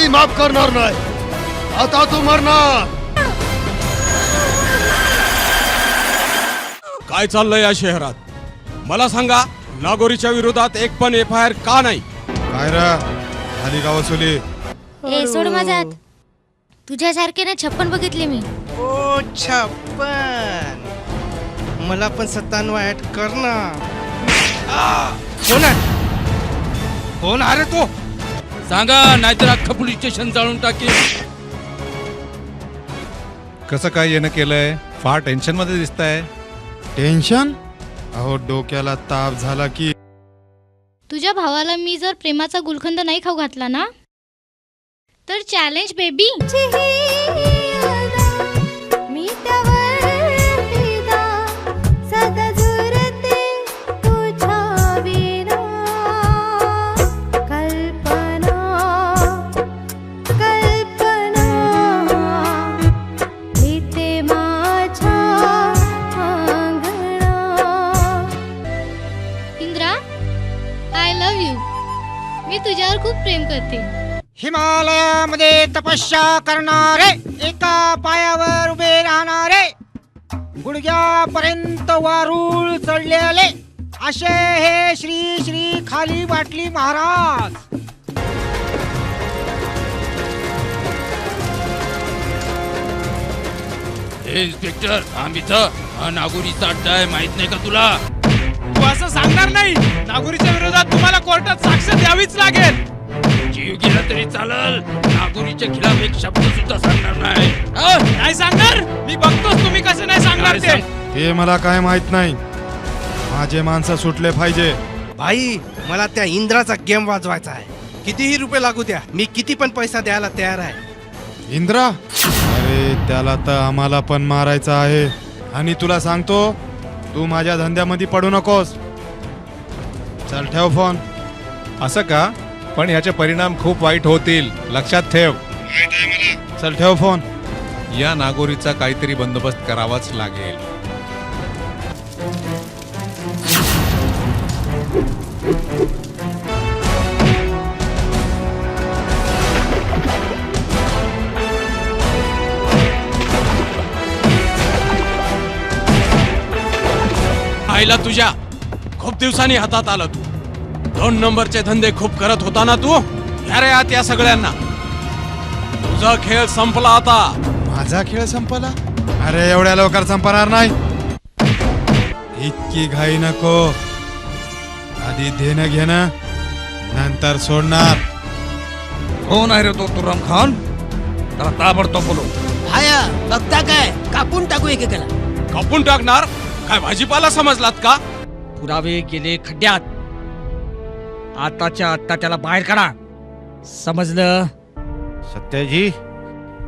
माफ करणार नाही. आता तू मरणार. काय चाललंय या शहरात मला सांगा. नागोरीच्या विरोधात एक पण FIR का नाही? काय रा झाली का वसुली? ए सोड माझा हात. तुझ्यासारखे ना 56 बघितले मी. ओ 56. मला पण 97 ऍड कर ना. कोण आहे? कोण अरे तो? सांगा नाहीतर अख्खं पोलीस स्टेशन जाळून टाकेल. कसं काय येणं केलंय? फार टेन्शन मध्ये दिसताय. टेन्शन? अहो डोक्याला ताप झाला की. तुझ्या भावाला मी जर प्रेमाचा गुलखंद नाही खाऊ घातला ना तर चॅलेंज बेबी. मी तुझ्यावर खूप प्रेम करते. हिमालयामध्ये तपस्या करणारे, एका पायावर उभे राहणारे, गुडघ्यापर्यंत वारूळ चढलेले असे हे श्री श्री खाली वाटली महाराज. हे इन्स्पेक्टर थांब इथं. हा नागोरीचा अड्डा आहे माहित नाही का तुला? तू असं सांगणार नाही. नागोरीच्या विरोधात तुम्हाला कोर्टात साक्ष द्यावीच लागेल. जीव गेला तरी चालल. नागोरीच्या खिलाफ एक शब्द सुद्धा सांगणार नाही. नाही सांगणार. मी बघतोच तुम्ही कसं नाही सांगणार ते. ते मला काय माहित नाही. माझे माणसं सुटले पाहिजे. भाई मला त्या इंद्राचा गेम वाजवायचा आहे. कितीही रुपये लागू द्या, मी किती पण पैसा द्यायला तयार आहे. इंद्रा? अरे त्याला तर आम्हाला पण मारायचं आहे. आणि तुला सांगतो तू माझ्या धंद्यामध्ये पडू नकोस. चल ठेव फोन. असं का? पण ह्याचे परिणाम खूप वाईट होतील, लक्षात ठेव. चल ठेव फोन. या नागोरीचा काहीतरी बंदोबस्त करावाच लागेल. आईला तुझ्या खूप दिवसांनी हातात आलं. तू 2 नंबरचे धंदे खूप करत होता ना तू. घ्या रे आत या सगळ्यांना. तुझा खेळ संपला आता. माझा खेळ संपला? अरे एवढ्या लवकर संपणार नाही. इतकी घाई नको. आधी देणं घेणं नंतर सोडणार. कोण आहे रे तो तुरम खान? त्याला ताबडतोब बोलव. हाया बघता काय? कापून टाकू एकेकाला. कापून टाकणार? काय भाजीपाला समजलात का? पुरावे गेले खड्ड्यात. आताच्या आत्ता त्याला बाहेर काढा. समजलं? सत्याजी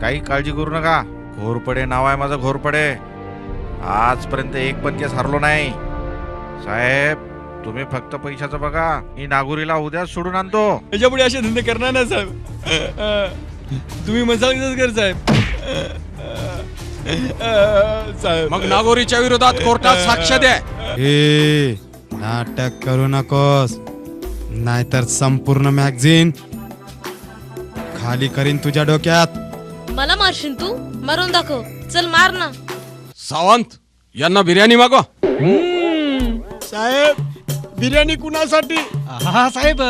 काही काळजी करू नका. घोरपडे नाव आहे माझं. घोरपडे. आजपर्यंत एक पण केस हरलो नाही. साहेब तुम्ही फक्त पैशाचं बघा. मी नागुरीला उद्या सोडून आणतो. याच्या पुढे असे धंदे करणार नाही साहेब. तुम्ही मजाक कर साहेब. मग नागोरीच्या विरोधात कोर्टात साक्ष द्या. ए नाटक करू नकोस नाहीतर संपूर्ण मॅगझीन खाली करीन तुझ्या डोक्यात. मला मारशील तू? मारून दाखव. चल मार ना. सावंत यांना बिर्याणी मागवा. साहेब बिर्याणी कुणासाठी? हा साहेब,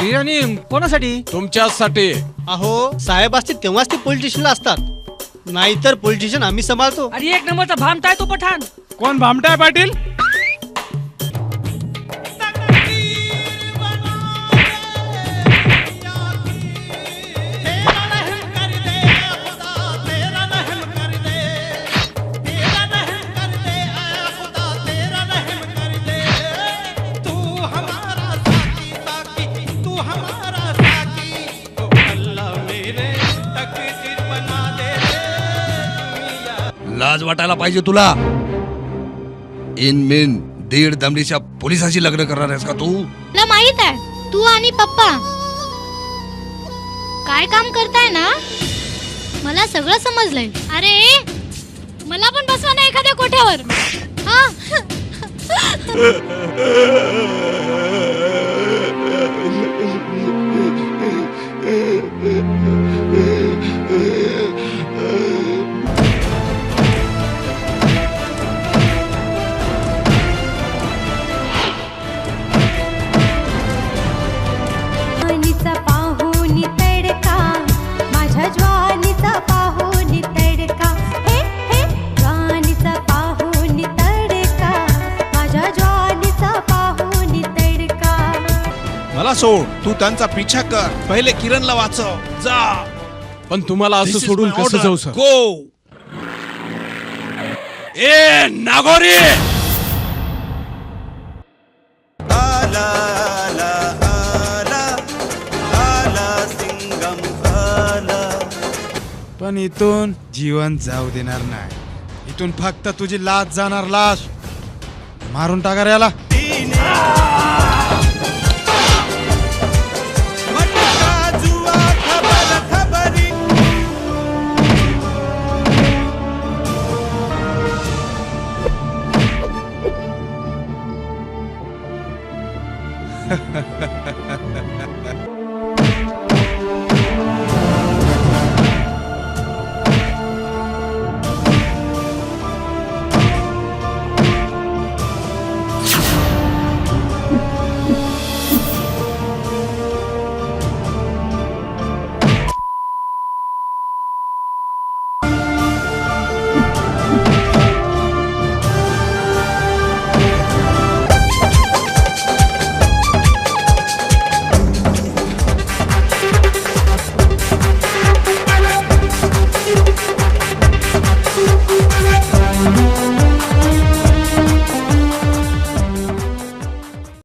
बिर्याणी कोणासाठी? तुमच्यासाठी. अहो साहेब असतील तेव्हाच ते पोलीस स्टेशनला असतात. नाहीतर पोलीस स्टेशन आम्ही सांभाळतो. अरे 1 नंबरचा भामटा आहे तो पठाण. कोण भामटाय पाटील? लाज वाटायला पाहिजे तुला. इन मिन 1.5 दमडीच्या पोलिसाशी लग्न करणार आहेस का तू? मला माहित आहे तू आणि पप्पा काय काम करताय ना. मला सगळं समजलंय. अरे मला पण बसवा ना एखाद्या कोठ्यावर. हा मला सोड, तू त्यांचा पिछा कर, पहिले किरणला वाचव. जा. पण तुम्हाला असं This is सोडून my कसं order. जाऊ सर? Go. ए नागोरी, पण इथून जीवन जाऊ देणार नाही. इथून फक्त तुझी लाश जाणार, लाश. मारून टाका रे याला. Thank you.